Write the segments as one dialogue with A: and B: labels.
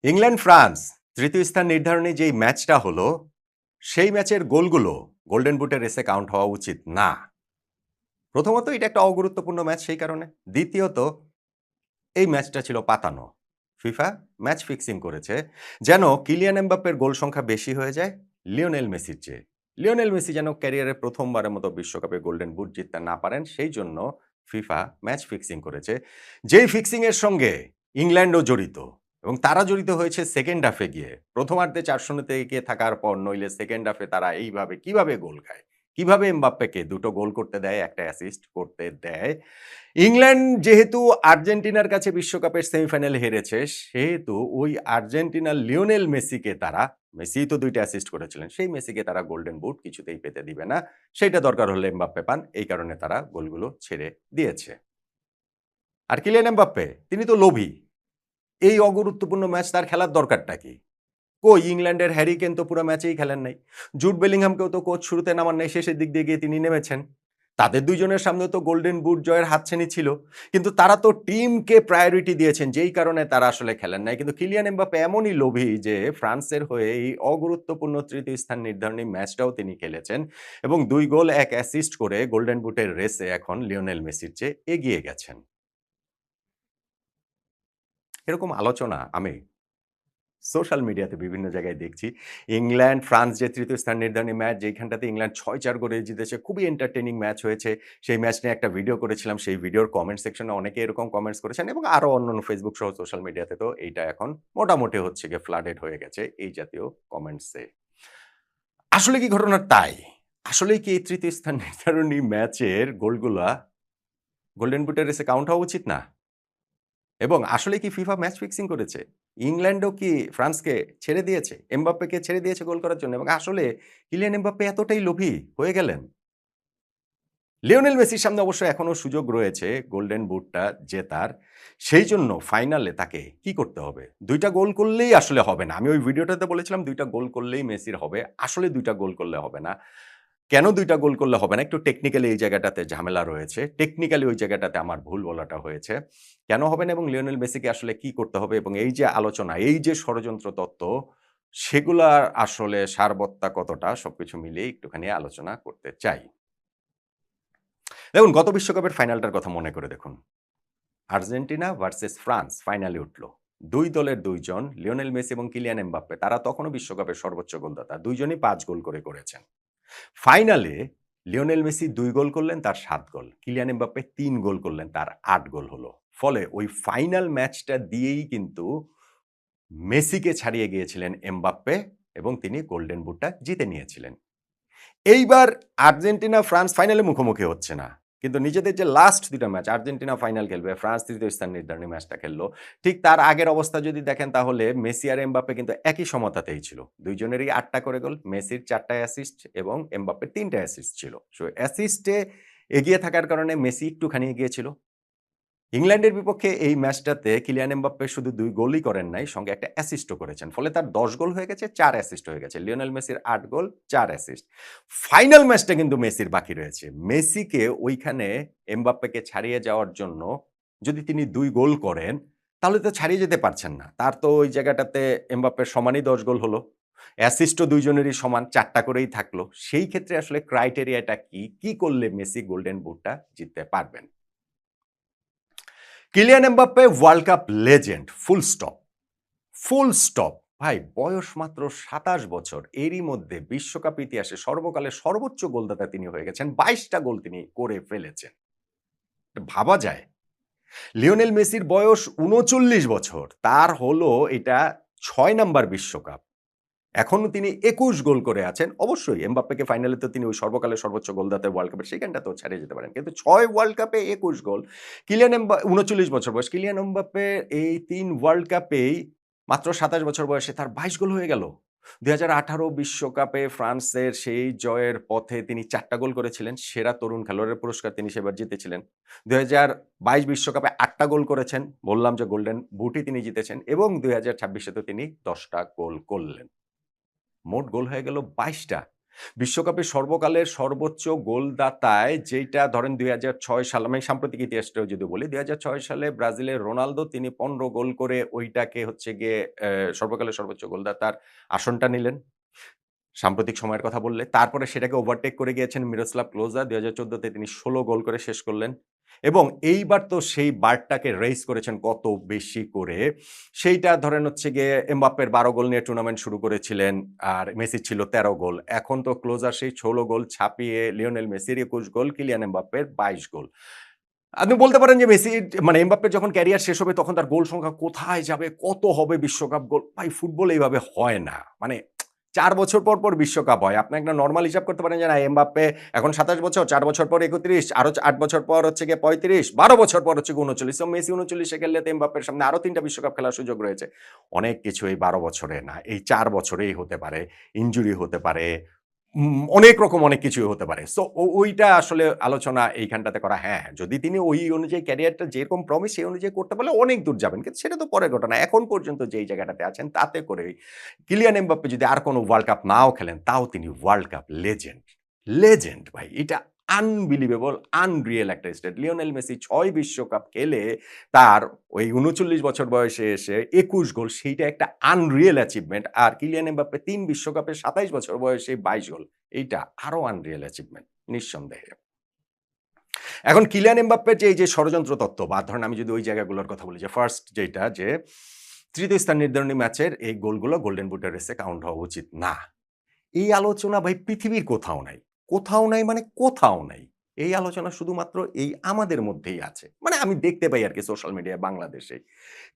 A: England France তৃতীয় স্থান নির্ধারণী যেই ম্যাচটা হলো, সেই ম্যাচের গোলগুলো গোল্ডেন বুটের রেসে কাউন্ট হওয়া উচিত না। প্রথমত এটা একটা অগুরুত্বপূর্ণ ম্যাচ সেই কারণে। দ্বিতীয়ত এই ম্যাচটা ছিল পাতানো। ফিফা ম্যাচ ফিক্সিং করেছে যেন কিলিয়ান এমবাপ্পের গোল সংখ্যা বেশি হয়ে যায় লিওনেল মেসির চেয়ে। লিওনেল মেসি যেন ক্যারিয়ারে প্রথমবারের মতো বিশ্বকাপে গোল্ডেন বুট জিততে না পারেন, সেই জন্য ফিফা ম্যাচ ফিক্সিং করেছে। যেই ফিক্সিং এর সঙ্গে ইংল্যান্ডও জড়িত এবং তারা জড়িত হয়েছে সেকেন্ড হাফে গিয়ে। প্রথমার্ধে ৪-০ এগিয়ে থাকার পর নইলে সেকেন্ড হাফে তারা এইভাবে কিভাবে গোল খায়? কিভাবে এমবাপ্পেকে ২ টো গোল করতে দেয়, ১ টা অ্যাসিস্ট করতে দেয়। ইংল্যান্ড যেহেতু আর্জেন্টিনার কাছে বিশ্বকাপের সেমিফাইনালে হেরেছে, সেহেতু ওই আর্জেন্টিনার লিওনেল মেসিকে তারা, মেসিই তো ২ টা অ্যাসিস্ট করেছিলেন, সেই মেসিকে তারা গোল্ডেন বুট কিছুতেই পেতে দিবে না। সেইটা দরকার হলে এমবাপ্পে পান। এই কারণে তারা গোলগুলো ছেড়ে দিয়েছে। আর কিলিয়ান এমবাপ্পে তিনি তো লোভী। এই অগুরুত্বপূর্ণ ম্যাচ তার খেলার দরকারটা কি? কই ইংল্যান্ডের হ্যারি কেন তো পুরো ম্যাচেই খেলেন নাই। জুড বেলিংহামকেও তো কোচ শুরুতে নামান নাই, শেষের দিক দিয়ে গিয়ে তিনি নেমেছেন। তাদের ২ জনের সামনেও তো গোল্ডেন বুট জয়ের হাতছানি ছিল। কিন্তু তারা তো টিমকে প্রায়োরিটি দিয়েছেন, যেই কারণে তারা আসলে খেলেন নাই। কিন্তু কিলিয়ান এমবাপ্পে এমনই লোভী যে ফ্রান্সের হয়ে এই অগুরুত্বপূর্ণ তৃতীয় স্থান নির্ধারণী ম্যাচটাও তিনি খেলেছেন এবং ২ গোল ১ অ্যাসিস্ট করে গোল্ডেন বুটের রেসে এখন লিওনেল মেসির চেয়ে এগিয়ে গেছেন। এরকম আলোচনা আমি সোশ্যাল মিডিয়াতে বিভিন্ন জায়গায় দেখছি। ইংল্যান্ড, ফ্রান্স যে ৩য় স্থান নির্ধারণী ম্যাচ, যেখানটাতে ইংল্যান্ড ৬-৪ গোলে জিতেছে। খুবই এন্টারটেইনিং ম্যাচ হয়েছে। সেই ম্যাচ নিয়ে একটা ভিডিও করেছিলাম। সেই ভিডিওর কমেন্ট সেকশনে অনেকে এরকম কমেন্টস করেছেন এবং আরো অন্যান্য ফেসবুক সহ সোশ্যাল মিডিয়াতে তো এইটা এখন মোটামুটি হচ্ছে গিয়ে ফ্লাডেড হয়ে গেছে এই জাতীয় কমেন্টসে। আসলে কি ঘটনা তাই? আসলেই কি এই ৩য় স্থান নির্ধারণী ম্যাচের গোলগুলা গোল্ডেন বুটের রেসে কাউন্ট হওয়া উচিত না? এবং আসলেই কি ফিফা ম্যাচ ফিক্সিং করেছে? ইংল্যান্ডও কি ফ্রান্সকে ছেড়ে দিয়েছে? এমবাপ্পেকে ছেড়ে দিয়েছে গোল করার জন্য এবং আসলে কিলিয়ান এমবাপ্পে এতটাই লোভী হয়ে গেলেন? লিওনেল মেসির সামনে অবশ্য এখনো সুযোগ রয়েছে গোল্ডেন বুটটা জেতার। সেইজন্য ফাইনালে তাকে কি করতে হবে? ২ টা গোল করলেই আসলে হবে না। আমি ওই ভিডিওটাতে বলেছিলাম ২ টা গোল করলেই মেসির হবে। আসলে ২ টা গোল করলে হবে না। কেন ২ টা গোল করলে হবে না? একটু টেকনিক্যালি এই জায়গাটাতে ঝামেলা রয়েছে। টেকনিক্যালি ওই জায়গাটাতে আমার ভুল বলাটা হয়েছে। কেন হবে না এবং লিওনেল মেসিকে আসলে কি করতে হবে এবং এই যে আলোচনা, এই যে ষড়যন্ত্র তত্ত্ব, সেগুলার আসলে সারবত্তা কতটা সবকিছু মিলিয়ে একটুখানি আলোচনা করতে চাই। দেখুন গত বিশ্বকাপের ফাইনালটার কথা মনে করে দেখুন। আর্জেন্টিনা ভার্সেস ফ্রান্স ফাইনালে উঠল। ২ দলের ২ জন লিওনেল মেসি এবং কিলিয়ান এমবাপ্পে তারা তখনও বিশ্বকাপের সর্বোচ্চ গোলদাতা। ২ জনই ৫ গোল করে করেছেন। ফাইনালে লিওনেল মেসি ২ গোল করলেন, তার ৭ গোল। কিলিয়ান এমবাপ্পে ৩ গোল করলেন, তার ৮ গোল হলো। ফলে ওই ফাইনাল ম্যাচটা দিয়েই কিন্তু মেসিকে ছাড়িয়ে গিয়েছিলেন এমবাপ্পে এবং তিনি গোল্ডেন বুটটা জিতে নিয়েছিলেন। এইবার আর্জেন্টিনা ফ্রান্স ফাইনালে মুখোমুখি হচ্ছে না। কিন্তু নিজেদের যে লাস্ট ২ টা ম্যাচ আর্জেন্টিনা ফাইনাল খেলবে, ফ্রান্স ৩য় স্থান নির্ধারণী ম্যাচটা খেলল। ঠিক তার আগের অবস্থা যদি দেখেন তাহলে মেসি আর এমবাপ্পে কিন্তু একই সমতাতেই ছিল। ২ জনেরই ৮ টা করে গোল। মেসির ৪ টা অ্যাসিস্ট এবং এমবাপ্পের ৩ টা অ্যাসিস্ট ছিল। সো অ্যাসিস্টে এগিয়ে থাকার কারণে মেসি একটুখানি এগিয়ে ছিল। ইংল্যান্ডের বিপক্ষে এই ম্যাচটাতে কিলিয়ান এমবাপ্পে শুধু ২ গোলই করেন নাই, সঙ্গে একটা অ্যাসিস্টও করেছেন। ফলে তার ১০ গোল হয়ে গেছে, ৪ অ্যাসিস্ট হয়ে গেছে। লিওনেল মেসির ৮ গোল, ৪ অ্যাসিস্ট। ফাইনাল ম্যাচটা কিন্তু মেসির বাকি রয়েছে। মেসিকে ওইখানে এমবাপ্পেকে ছাড়িয়ে যাওয়ার জন্য যদি তিনি ২ গোল করেন, তাহলে তো ছাড়িয়ে যেতে পারছেন না। তার তো ওই জায়গাটাতে এমবাপ্পের সমানই ১০ গোল হলো। অ্যাসিস্টও ২ জনেরই সমান, ৪ টা করেই থাকলো। সেই ক্ষেত্রে আসলে ক্রাইটেরিয়াটা কি? কি করলে মেসি গোল্ডেন বুটটা জিততে পারবেন? Kylian Mbappe world cup legend, full stop. Full stop. ভাই বয়স মাত্র ২৭ বছর। এরই মধ্যে বিশ্বকাপ ইতিহাসে সর্বকালের সর্বোচ্চ গোলদাতা তিনি হয়ে গেছেন। ২২ টা গোল তিনি করে ফেলেছেন। ভাবা যায়? লিওনেল মেসির বয়স ৩৯ বছর। তার হলো এটা ৬ নাম্বার বিশ্বকাপ। এখনো তিনি ২১ গোল করে আছেন। অবশ্যই এমবাপ্পেকে ফাইনালে তো তিনি ওই সর্বকালের সর্বোচ্চ গোলদাতা ওয়ার্ল্ড কাপের সেখানটাতেও ছাড়িয়ে যেতে পারেন। কিন্তু ৬ ওয়ার্ল্ড কাপে ২১ গোল। ৩৯ বছর বয়স। কিলিয়ান এমবাপ্পে এই ৩ ওয়ার্ল্ড কাপেই মাত্র ২৭ বছর বয়সে তার ২২ গোল হয়ে গেল। ২০১৮ বিশ্বকাপে ফ্রান্সের সেই জয়ের পথে তিনি ৪ টা গোল করেছিলেন। সেরা তরুণ খেলোয়াড়ের পুরস্কার তিনি সেবার জিতেছিলেন। ২০২২ বিশ্বকাপে ৮ টা গোল করেছেন। বললাম যে গোল্ডেন বুটই তিনি জিতেছেন এবং ২০২৬ এ তো তিনি ১০ টা গোল করলেন। মোট গোল হয়ে গেল ২২ টা। বিশ্বকাপের সর্বকালের সর্বোচ্চ গোলদাতায় যেইটা ধরেন ২০০৬ সাল, আমি সাম্প্রতিক ইতিহাসটাও যদি বলি, ২০০৬ সালে ব্রাজিলের রোনালদো তিনি ১৫ গোল করে ওইটাকে হচ্ছে গিয়ে সর্বকালের সর্বোচ্চ গোলদাতার আসনটা নিলেন। সাম্প্রতিক সময়ের কথা বললে। তারপরে সেটাকে ওভারটেক করে গিয়েছেন মিরোস্লাভ ক্লোজা। ২০১৪ তে তিনি ১৬ গোল করে শেষ করলেন। এবং এইবার তো সেই বারটাকে রেইজ করেছেন কত বেশি করে। সেইটা ধরেন হচ্ছে গিয়ে এমবাপ্পের ১২ গোল নিয়ে টুর্নামেন্ট শুরু করেছিলেন। আর মেসির ছিল ১৩ গোল। এখন তো ক্লোজার সেই ১৬ গোল ছাপিয়ে লিওনেল মেসির ২১ গোল, কিলিয়ান এমবাপ্পের ২২ গোল। আপনি বলতে পারেন যে মেসি মানে এমবাপ্পের যখন ক্যারিয়ার শেষ হবে তখন তার গোল সংখ্যা কোথায় যাবে, কত হবে বিশ্বকাপ গোল? ভাই ফুটবল এইভাবে হয় না। মানে ৪ বছর পর বিশ্বকাপ হয়। আপনি একটা নরমাল হিসাব করতে পারেন যে না এমবাপ্পে এখন ২৭ বছর, ৪ বছর পর ৩১, আরো ৮ বছর পর হচ্ছে গিয়ে ৩৫, ১২ বছর পর হচ্ছে গিয়ে ৩৯। তো মেসি ৩৯ এ খেললে তো এমবাপ্পের সামনে আরো ৩ টা বিশ্বকাপ খেলার সুযোগ রয়েছে। অনেক কিছু এই ১২ বছরে না, এই ৪ বছরেই হতে পারে। ইনজুরি হতে পারে। অনেক রকম অনেক কিছুই হতে পারে। সো ওইটা আসলে আলোচনা এইখানটাতে করা হ্যাঁ, যদি তিনি ওই অনুযায়ী ক্যারিয়ারটা যেরকম প্রমিস সেই অনুযায়ী করতে পারলে অনেক দূর যাবেন। কিন্তু সেটা তো পরের ঘটনা। এখন পর্যন্ত যেই জায়গাটাতে আছেন তাতে করেই কিলিয়ান এমবাপ্পে যদি আর কোনো ওয়ার্ল্ড কাপ নাও খেলেন তাও তিনি ওয়ার্ল্ড কাপ লেজেন্ড। লেজেন্ড ভাই। এটা আনবিলিভেবল, আনরিয়াল একটা স্টেট। লিওনেল মেসি ৬ বিশ্বকাপ খেলে তার ওই ৩৯ বছর বয়সে এসে ২১ গোল, সেইটা একটা আনরিয়াল অ্যাচিভমেন্ট। আর কিলিয়ান এমবাপ্পে ৩ বিশ্বকাপে ২৭ বছর বয়সে ২২ গোল। এইটা আরো আনরিয়াল অ্যাচিভমেন্ট নিঃসন্দেহে। এখন কিলিয়ান এমবাপ্পের যে এই যে ষড়যন্ত্র তত্ত্ব বা ধরেন আমি যদি ওই জায়গাগুলোর কথা বলি যে ফার্স্ট যেটা যে তৃতীয় স্থান নির্ধারণী ম্যাচের এই গোলগুলো গোল্ডেন বুটের রেসে কাউন্ট হওয়া উচিত না। এই আলোচনা ভাই পৃথিবীর কোথাও নাই। কোথাও নাই মানে কোথাও নাই। এই আলোচনা শুধুমাত্র এই আমাদের মধ্যেই আছে। মানে আমি দেখতে পাই আরকি সোশ্যাল মিডিয়ায় বাংলাদেশে।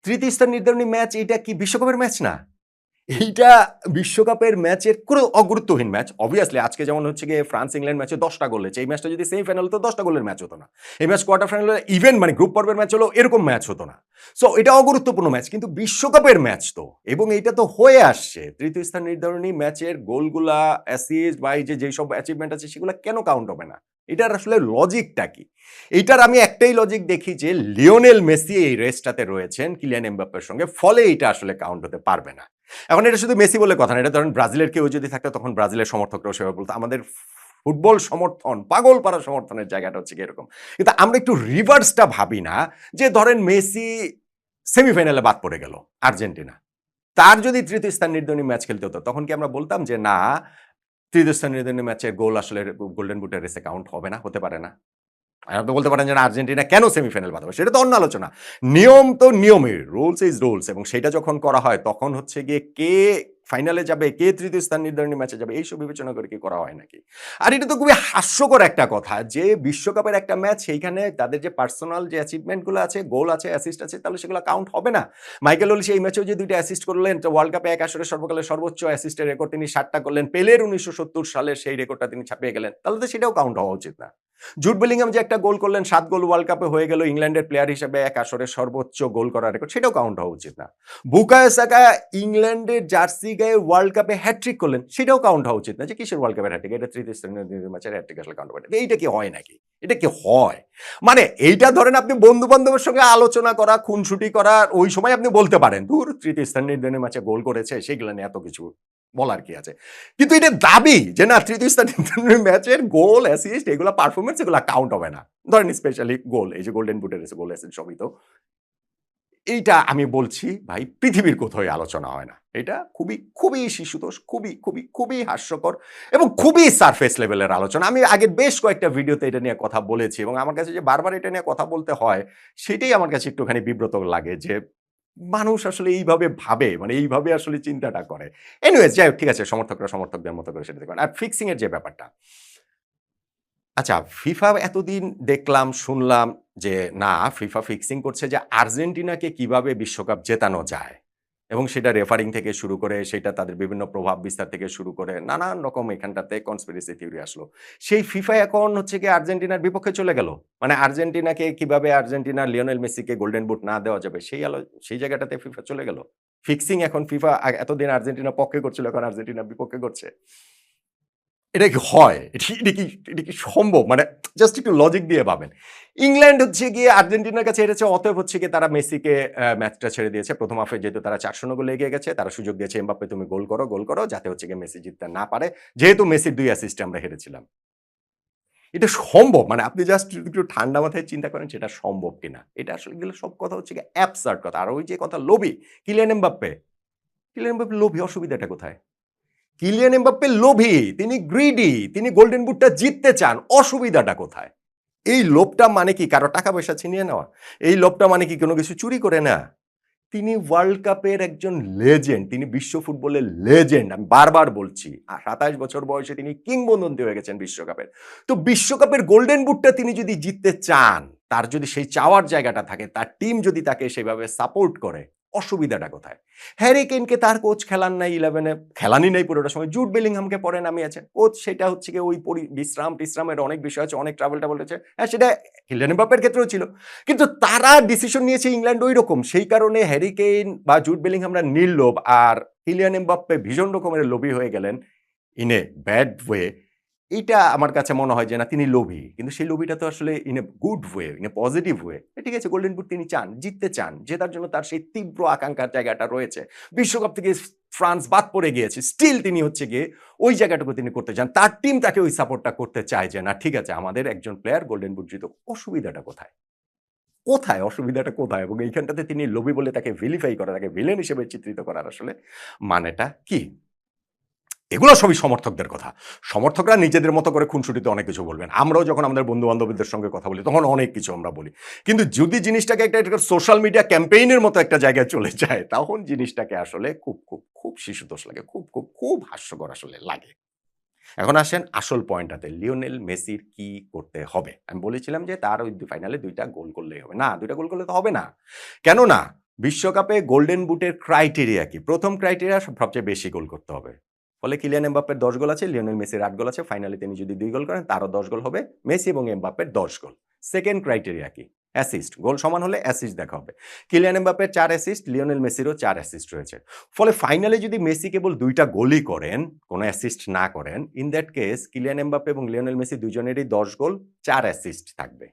A: তৃতীয় স্থান নির্ধারণী ম্যাচ এইটা কি বিশ্বকাপের ম্যাচ না? এইটা বিশ্বকাপের ম্যাচের কোনো অগুরুত্বহীন ম্যাচ। অবভিয়াসলি আজকে যেমন হচ্ছে গিয়ে ফ্রান্স-ইংল্যান্ড ম্যাচে ১০ টা গোল হয়েছে। এই ম্যাচটা যদি সেমিফাইনাল হতো ১০ টা গোলের ম্যাচ হতো না। এই ম্যাচ কোয়ার্টার ফাইনালে ইভেন মানে গ্রুপ পর্বের ম্যাচ হলেও এরকম ম্যাচ হতো না। সো এটা অগুরুত্বপূর্ণ ম্যাচ। কিন্তু বিশ্বকাপের ম্যাচ তো এবং এইটা তো হয়ে আসছে। তৃতীয় স্থান নির্ধারণী ম্যাচের গোলগুলা, অ্যাসিস্ট বা এই যে যেসব অ্যাচিভমেন্ট আছে সেগুলা কেন কাউন্ট হবে না? এটার আসলে লজিকটা কি? এইটার আমি একটাই লজিক দেখি যে লিওনেল মেসি এই রেসটাতে রয়েছেন কিলিয়ান এমবাপ্পের সঙ্গে। ফলে এইটা আসলে কাউন্ট হতে পারবে না। এখন এটা শুধু মেসি বলে কথা না। এটা ধরেন ব্রাজিলের কেউ যদি থাকতো তখন ব্রাজিলের সমর্থকরাও সেভাবে বলতো। আমাদের ফুটবল সমর্থন, পাগল পাড়া সমর্থনের জায়গাটা হচ্ছে গিয়ে এরকম। কিন্তু আমরা একটু রিভার্সটা ভাবি না যে ধরেন মেসি সেমিফাইনালে বাদ পড়ে গেল আর্জেন্টিনা। তার যদি তৃতীয় স্থান নির্ধারণী ম্যাচ খেলতে হতো তখন কি আমরা বলতাম যে না তৃতীয় স্থান নির্ধারণী ম্যাচের গোল আসলে গোল্ডেন বুটের রেসে কাউন্ট হবে না, হতে পারে না। আপনি বলতে পারেন যে না আর্জেন্টিনা কেন সেমিফাইনাল বাদ হবে? সেটা তো অন্য আলোচনা। নিয়ম তো নিয়মই। রুলস ইজ রুলস এবং সেটা যখন করা হয় তখন হচ্ছে গিয়ে কে ফাইনালে যাবে, কে তৃতীয় স্থান নির্ধারণী ম্যাচে যাবে এইসব বিবেচনা করে কি করা হয় নাকি? আর এটা তো খুবই হাস্যকর একটা কথা যে বিশ্বকাপের একটা ম্যাচ সেইখানে তাদের যে পার্সোনাল যে অ্যাচিভমেন্ট গুলো আছে, গোল আছে, অ্যাসিস্ট আছে তাহলে সেগুলো কাউন্ট হবে না। মাইকেল ওলিস এই ম্যাচেও যে ২ টা অ্যাসিস্ট করলেন তো ওয়ার্ল্ড কাপে এক আসরে সর্বকালের সর্বোচ্চ অ্যাসিস্টের রেকর্ড তিনি ৭ টা করলেন। পেলের ১৯৭০ সালের সেই রেকর্ডটা তিনি ছাপিয়ে গেলেন। তাহলে তো সেটাও কাউন্ট হওয়া উচিত না। জুড বেলিংহাম যে একটা গোল করলেন ৭ গোল ওয়ার্ল্ড কাপে হয়ে গেল ইংল্যান্ডের প্লেয়ার হিসেবে এক আসরে সর্বোচ্চ গোল করার রেকর্ড সেটাও কাউন্ট হওয়া উচিত না। বুকায়ো সাকা ইংল্যান্ডের জার্সি গায়ে ওয়ার্ল্ড কাপে হ্যাটট্রিক করলেন সেটাও কাউন্ট হওয়া উচিত না। যে কিসের ওয়ার্ল্ড কাপের হ্যাটট্রিক? এটা তৃতীয় স্থানীয় ম্যাচের হ্যাটট্রিক আসলে কাউন্ট হবে না। এইটা কি হয় নাকি? এটা কি হয়? মানে এইটা ধরেন আপনি বন্ধু-বান্ধবের সঙ্গে আলোচনা করা, খুনসুটি করা ওই সময় আপনি বলতে পারেন, "ধুর তৃতীয় স্থান নির্ধারণী ম্যাচে গোল করেছে সেগুলা নিয়ে এত কিছু বলার কি আছে?" কিন্তু এটা দাবি যে না তৃতীয় স্থান নির্ধারণী ম্যাচের গোল, অ্যাসিস্ট এগুলা পারফরম্যান্স এগুলা কাউন্ট হবে না। ধরেন স্পেশালি গোল, এই যে গোল্ডেন বুটের গোল, অ্যাসিস্ট সবই তো। এইটা আমি বলছি ভাই পৃথিবীর কোথাও আলোচনা হয় না। এটা খুবই শিশুতোষ, খুবই হাস্যকর এবং খুবই সারফেস লেভেলের আলোচনা। আমি আগের বেশ কয়েকটা ভিডিওতে এটা নিয়ে কথা বলেছি এবং আমার কাছে যে বারবার এটা নিয়ে কথা বলতে হয়, সেটাই আমার কাছে একটুখানি বিব্রত লাগে যে মানুষ আসলে এইভাবে ভাবে, মানে এইভাবে আসলে চিন্তাটা করে। এনিওয়েজ যাই হোক ঠিক আছে সমর্থকরা সমর্থকদের মতো করে সেটা দেখবেন। আর ফিক্সিং এর যে ব্যাপারটা আচ্ছা, ফিফা এতদিন দেখলাম, শুনলাম যে না ফিফা ফিক্সিং করছে যে আর্জেন্টিনাকে কিভাবে বিশ্বকাপ জেতানো যায় এবং সেটা রেফারিং থেকে শুরু করে সেটা তাদের বিভিন্ন প্রভাব বিস্তার থেকে শুরু করে নানান রকম এখানটাতে কনস্পিরেসি থিওরি আসলো। সেই ফিফা এখন হচ্ছে গিয়ে আর্জেন্টিনার বিপক্ষে চলে গেল। মানে আর্জেন্টিনাকে কিভাবে আর্জেন্টিনার লিওনেল মেসিকে গোল্ডেন বুট না দেওয়া যাবে সেই জায়গাটাতে ফিফা চলে গেল। ফিক্সিং এখন ফিফা এতদিন আর্জেন্টিনার পক্ষে করছিল এখন আর্জেন্টিনার বিপক্ষে করছে। এটা কি হয়? এটা কি সম্ভব? মানে জাস্ট একটু লজিক দিয়ে ভাবেন। ইংল্যান্ড হচ্ছে গিয়ে আর্জেন্টিনার কাছে হেরেছে, অতএব হচ্ছে গিয়ে তারা মেসিকে ম্যাচটা ছেড়ে দিয়েছে। প্রথম হাফে যেহেতু তারা ৪-০ গোলে এগিয়ে গেছে, তারা সুযোগ দিয়েছে এমবাপ্পে তুমি গোল করো, যাতে হচ্ছে গিয়ে মেসি জিততে না পারে। যেহেতু মেসির ২ অ্যাসিস্টে আমরা হেরেছিলাম। এটা সম্ভব, মানে আপনি জাস্ট একটু ঠান্ডা মাথায় চিন্তা করেন সেটা সম্ভব কিনা। এটা আসলে এগুলো সব কথা হচ্ছে গিয়ে অ্যাবসার্ড কথা। আর ওই যে কথা লোভী, কিলিয়ান এমবাপ্পে। কিলিয়ান এমবাপ্পে লোভী, অসুবিধাটা কোথায়? কিলিয়ান এমবাপ্পে লোভী, তিনি গ্রিডি, তিনি গোল্ডেন বুটটা জিততে চান। অসুবিধাটা কোথায়? এই লোভটা মানে কি কারো টাকা পয়সা ছিনিয়ে নেওয়া? এই লোভটা মানে কি কোনো কিছু চুরি করে নেয়া? তিনি ওয়ার্ল্ড কাপের একজন লেজেন্ড। তিনি বিশ্ব ফুটবলের লেজেন্ড। আমি বারবার বলছি। ২৭ বছর বয়সে তিনি কিংবদন্তি হয়ে গেছেন বিশ্বকাপের। তো বিশ্বকাপের গোল্ডেন বুটটা তিনি যদি জিততে চান, তার যদি সেই চাওয়ার জায়গাটা থাকে, তার টিম যদি তাকে সেভাবে সাপোর্ট করে, অসুবিধাটা কোথায়? হ্যারি কেইনকে তার কোচ খেলান নাই 11 এ, খেলানই নাই পুরোটা সময়। জুড বেলিংহামকে পরে নামিয়েছেন। কোচ সেটা হচ্ছে গিয়ে ওই বিশ্রামের অনেক বিষয় আছে, অনেক ট্রাভেল-টাভেল আছে। হ্যাঁ, সেটা কিলিয়ান এমবাপ্পের ক্ষেত্রেও ছিল। কিন্তু তারা ডিসিশন নিয়েছে ইংল্যান্ড ঐরকম। সেই কারণে হ্যারি কেইন বা জুড বেলিংহামরা নির্লোভ, আর কিলিয়ান এমবাপ্পে ভীষণ রকমের লোভী হয়ে গেলেন ইন এ ব্যাড ওয়ে। এইটা আমার কাছে মনে হয় যে না, তিনি লোভী। কিন্তু সেই লোভীটা তো আসলে in a good way, in a positive way. ঠিক আছে, গোল্ডেন বুট তিনি চান, জিততে চান। জেতার জন্য তার সেই তীব্র আকাঙ্ক্ষার জায়গাটা রয়েছে। বিশ্বকাপ থেকে ফ্রান্স বাদ পড়ে গিয়েছে। স্টিল তিনি হচ্ছে গিয়ে ওই জায়গাটুকু তিনি করতে চান। তার টিম তাকে ওই সাপোর্টটা করতে চায় যে না, ঠিক আছে, আমাদের একজন প্লেয়ার গোল্ডেন বুট জিতুক। অসুবিধাটা কোথায়? কোথায় অসুবিধাটা কোথায়? এবং এইখানটাতে তিনি লোভী বলে তাকে ভিলিফাই করা, তাকে ভিলেন হিসেবে চিত্রিত করার আসলে মানেটা কি? এগুলো সবই সমর্থকদের কথা। সমর্থকরা নিজেদের মতো করে খুনসুটিতে অনেক কিছু বলবেন। আমরাও যখন আমাদের বন্ধু-বান্ধবদের সঙ্গে কথা বলি, তখন অনেক কিছু আমরা বলি। কিন্তু যদি জিনিসটাকে একটা সোশ্যাল মিডিয়া ক্যাম্পেইন এর মতো একটা জায়গায় চলে যায়, তখন জিনিসটাকে আসলে খুব শিশুতোষ লাগে। খুব হাস্যকর আসলে লাগে। এখন আসেন আসল পয়েন্টটাতে। লিওনেল মেসির কি করতে হবে? আমি বলেছিলাম যে তার ওই ফাইনালে ২ টা গোল করলেই হবে। না, ২ টা গোল করলে তো হবে না। কেন না? বিশ্বকাপে গোল্ডেন বুটের ক্রাইটেরিয়া কি? ১ম ক্রাইটেরিয়া সবচেয়ে বেশি গোল করতে হবে। ফলে কিলিয়ান এমবাপ্পের ১০ গোল আছে, লিওনেল মেসির ৮ গোল আছে। ফাইনালে তিনি যদি ২ গোল করেন, তারও ১০ গোল হবে। মেসি এবং এমবাপ্পের ১০ গোল। সেকেন্ড ক্রাইটেরিয়া কি? অ্যাসিস্ট। গোল সমান হলে অ্যাসিস্ট দেখা হবে। কিলিয়ান এমবাপ্পের ৪ অ্যাসিস্ট, লিওনেল মেসিরও ৪ অ্যাসিস্ট রয়েছে। ফলে ফাইনালে যদি মেসি কেবল ২ টা গোলই করেন, কোনো অ্যাসিস্ট না করেন, in that case Kylian Mbappe এবং লিওনেল মেসি দুজনেরই ১০ গোল, ৪ অ্যাসিস্ট থাকবে।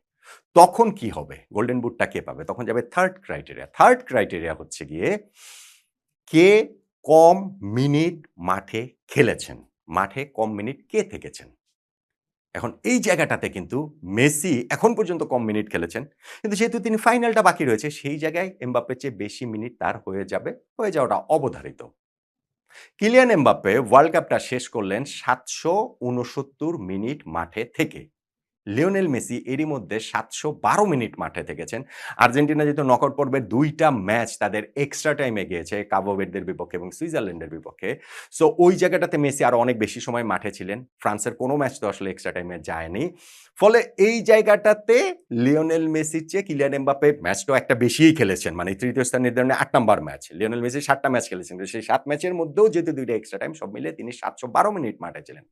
A: তখন কি হবে? গোল্ডেন বুটটা কে পাবে? তখন যাবে থার্ড ক্রাইটেরিয়া। থার্ড ক্রাইটেরিয়া হচ্ছে গিয়ে কে কম মিনিট মাঠে খেলেছেন। মাঠে কম মিনিট কে থেকেছেন? এখন এই জায়গাটাতে কিন্তু মেসি এখন পর্যন্ত কম মিনিট খেলেছেন। কিন্তু যেহেতু তিনি ফাইনালটা বাকি রয়েছে, সেই জায়গায় এমবাপ্পের চেয়ে বেশি মিনিট তার হয়ে যাবে। হয়ে যাওয়াটা অবধারিত। কিলিয়ান এমবাপ্পে ওয়ার্ল্ড কাপটা শেষ করলেন ৭৬৯ মিনিট মাঠে থেকে। লিওনেল মেসি এরই মধ্যে ৭১২ মিনিট মাঠে থেকেছেন। আর্জেন্টিনা যেহেতু নকআউট পর্বে ২ টা ম্যাচ তাদের এক্সট্রা টাইমে গিয়েছে, কাবো ভের্দের বিপক্ষে এবং সুইজারল্যান্ডের বিপক্ষে। সো ওই জায়গাটাতে মেসি আরো অনেক বেশি সময় মাঠে ছিলেন। ফ্রান্সের কোনো ম্যাচ তো আসলে এক্সট্রা টাইমে যায়নি। ফলে এই জায়গাটাতে লিওনেল মেসির চেয়ে কিলিয়ান এমবাপ্পে ম্যাচটাও একটা বেশিই খেলেছেন। মানে তৃতীয় স্থান নির্ধারণে ৮ নাম্বার ম্যাচ। লিওনেল মেসি ৭ টা ম্যাচ খেলেছেন। কিন্তু সেই ৭ ম্যাচের মধ্যেও যেহেতু ২ টা এক্সট্রা টাইম, সব মিলিয়ে তিনি ৭১২ মিনিট মাঠে ছিলেন।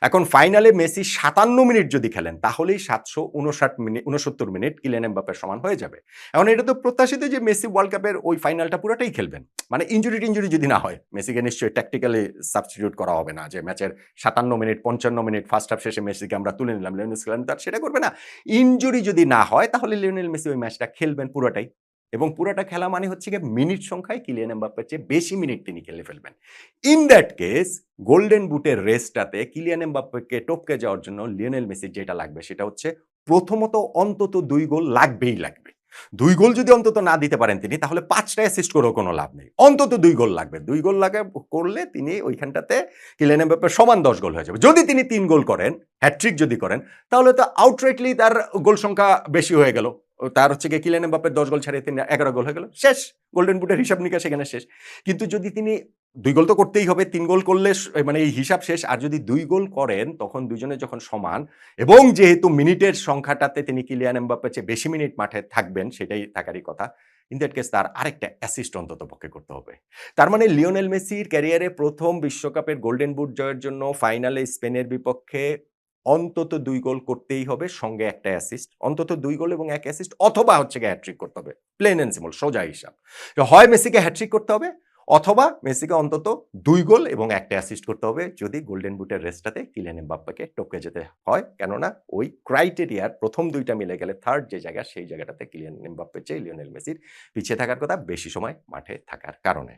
A: এখন ফাইনালে মেসি ৫৭ মিনিট যদি খেলেন, তাহলেই ৭৬৯ মিনিট কিলিয়ান এমবাপ্পের সমান হয়ে যাবে। এখন এটা তো প্রত্যাশিত যে মেসি ওয়ার্ল্ড কাপের ওই ফাইনালটা পুরোটাই খেলবেন। মানে ইনজুরি-টিনজুরি যদি না হয়, মেসিকে নিশ্চয়ই ট্যাকটিক্যালি সাবস্টিটিউট করা হবে না যে ম্যাচের ৫৭ মিনিট, ৫৫ মিনিট ফার্স্ট হাফ শেষে মেসিকে আমরা তুলে নিলাম। লিওনেল স্কেলানি তো আর সেটা করবে না। ইনজুরি যদি না হয়, তাহলে লিওনেল মেসি ওই ম্যাচটা খেলবেন পুরোটাই। এবং পুরোটা খেলা মানে হচ্ছে গিয়ে মিনিট সংখ্যায় কিলিয়ান এমবাপ্পের চেয়ে বেশি মিনিট তিনি খেলে ফেলবেন। ইন দ্যাট কেস গোল্ডেন বুটের রেসটাতে কিলিয়ান এমবাপ্পেকে টপকে যাওয়ার জন্য লিওনেল মেসির যেটা লাগবে সেটা হচ্ছে প্রথমত অন্তত ২ গোল লাগবেই লাগবে। ২ গোল যদি অন্তত না দিতে পারেন তিনি, তাহলে ৫ টা অ্যাসিস্ট করেও কোনো লাভ নেই। অন্তত ২ গোল লাগবে। ২ গোল করলে তিনি ওইখানটাতে কিলিয়ান এমবাপ্পের সমান ১০ গোল হয়ে যাবে। যদি তিনি ৩ গোল করেন, হ্যাটট্রিক যদি করেন, তাহলে তো আউটরাইটলি তার গোল সংখ্যা বেশি হয়ে গেল। তার হচ্ছে গিয়ে কিলিয়ান এমবাপ্পের ১০ গোল ছাড়িয়ে তিনি ১১ গোল হয়ে গেল। শেষ। গোল্ডেন বুটের হিসাব নিকাশ এখানে শেষ। কিন্তু যদি তিনি ২ গোল তো করতেই হবে। ৩ গোল করলে মানে এই হিসাব শেষ। আর যদি ২ গোল করেন, তখন দুজনে যখন সমান এবং যেহেতু মিনিটের সংখ্যাটাতে তিনি কিলিয়ান এমবাপ্পের চেয়ে বেশি মিনিট মাঠে থাকবেন, সেটাই থাকারই কথা। ইন দ্যাট কেস তার আরেকটা অ্যাসিস্ট অন্ততপক্ষে করতে হবে। তার মানে লিওনেল মেসির ক্যারিয়ারে ১ম বিশ্বকাপের গোল্ডেন বুট জয়ের জন্য ফাইনালে স্পেনের বিপক্ষে অন্তত ২ গোল করতেই হবে, সঙ্গে একটা অ্যাসিস্ট। অন্তত ২ গোল এবং ১ অ্যাসিস্ট, অথবা হচ্ছে গিয়ে হ্যাট্রিক করতে হবে। প্লেন অ্যান্ড সিম্পল, সোজা হিসাব। হয় মেসিকে হ্যাট্রিক করতে হবে, অথবা মেসিকে অন্তত ২ গোল এবং ১ টা অ্যাসিস্ট করতে হবে যদি গোল্ডেন বুটের রেসটাতে কিলিয়ান এমবাপ্পেকে টপকে যেতে হয়। কেননা ওই ক্রাইটেরিয়ার ১ম ২ টা মিলে গেলে 3rd যে জায়গা সেই জায়গাটাতে কিলিয়ান এমবাপ্পের চেয়ে লিওনেল মেসির পিছিয়ে থাকার কথা বেশি সময় মাঠে থাকার কারণে।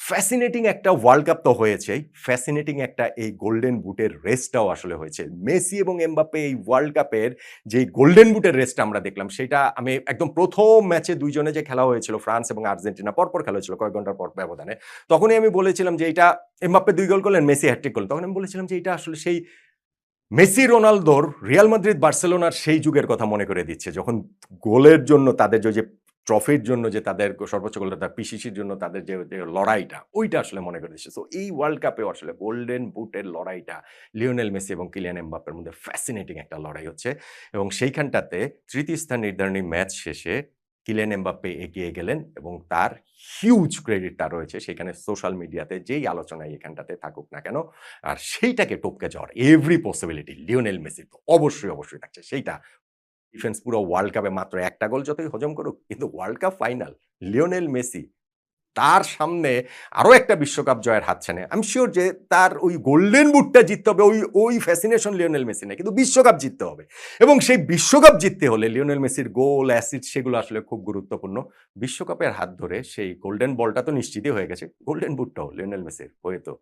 A: ফ্যাসিনেটিং একটা ওয়ার্ল্ড কাপ তো হয়েছেই, ফ্যাসিনেটিং একটা এই গোল্ডেন বুটের রেসটাও আসলে হয়েছে। মেসি এবং এমবাপ্পে এই ওয়ার্ল্ড কাপের যেই গোল্ডেন বুটের রেসটা আমরা দেখলাম সেটা আমি একদম ১ম ম্যাচে ২ জনে যে খেলা হয়েছিল ফ্রান্স এবং আর্জেন্টিনা পরপর খেলা হয়েছিল কয়েক ঘন্টার পর ব্যবধানে। তখনই আমি বলেছিলাম যে এইটা এমবাপ্পে ২ গোল করলেন, মেসি হ্যাটট্রিক করলেন। তখন আমি বলেছিলাম যে এটা আসলে সেই মেসি, রোনালদোর রিয়াল মাদ্রিদ, বার্সেলোনার সেই যুগের কথা মনে করে দিচ্ছে। যখন গোলের জন্য তাদের যে ট্রফির জন্য যে তাদের সর্বোচ্চ গোলদাতা পিসিসির জন্য তাদের যে লড়াইটা, ওইটা আসলে মনে করে দিচ্ছে। সো এই ওয়ার্ল্ড কাপেও আসলে গোল্ডেন বুটের লড়াইটা লিওনেল মেসি এবং কিলিয়ান এমবাপ্পের মধ্যে ফ্যাসিনেটিং একটা লড়াই হচ্ছে এবং সেইখানটাতে তৃতীয় স্থান নির্ধারণী ম্যাচ শেষে কিলিয়ান এমবাপ্পে এগিয়ে গেলেন এবং তার হিউজ ক্রেডিটটা রয়েছে সেখানে সোশ্যাল মিডিয়াতে যেই আলোচনায় এখানটাতে থাকুক না কেন আর সেইটাকে টপকে যাওয়ার এভরি পসিবিলিটি লিওনেল মেসির তো অবশ্যই থাকছে। সেইটা ডিফেন্স পুরো ওয়ার্ল্ড কাপে মাত্র ১ টা গোল যতই হজম করুক, কিন্তু world cup final Lionel Messi তার সামনে আরো একটা বিশ্বকাপ জয়ের হাতছানি। আমি সিউর যে তার ওই গোল্ডেন বুটটা জিততে হবে ওই ফ্যাসিনেশন লিওনেল মেসি না, কিন্তু বিশ্বকাপ জিততে হবে। এবং সেই বিশ্বকাপ জিততে হলে লিওনেল মেসির গোল, অ্যাসিস্ট সেগুলো আসলে খুব গুরুত্বপূর্ণ। বিশ্বকাপের হাত ধরে সেই গোল্ডেন বলটা তো নিশ্চিতই হয়ে গেছে। গোল্ডেন বুটটাও লিওনেল মেসির হয়ে তো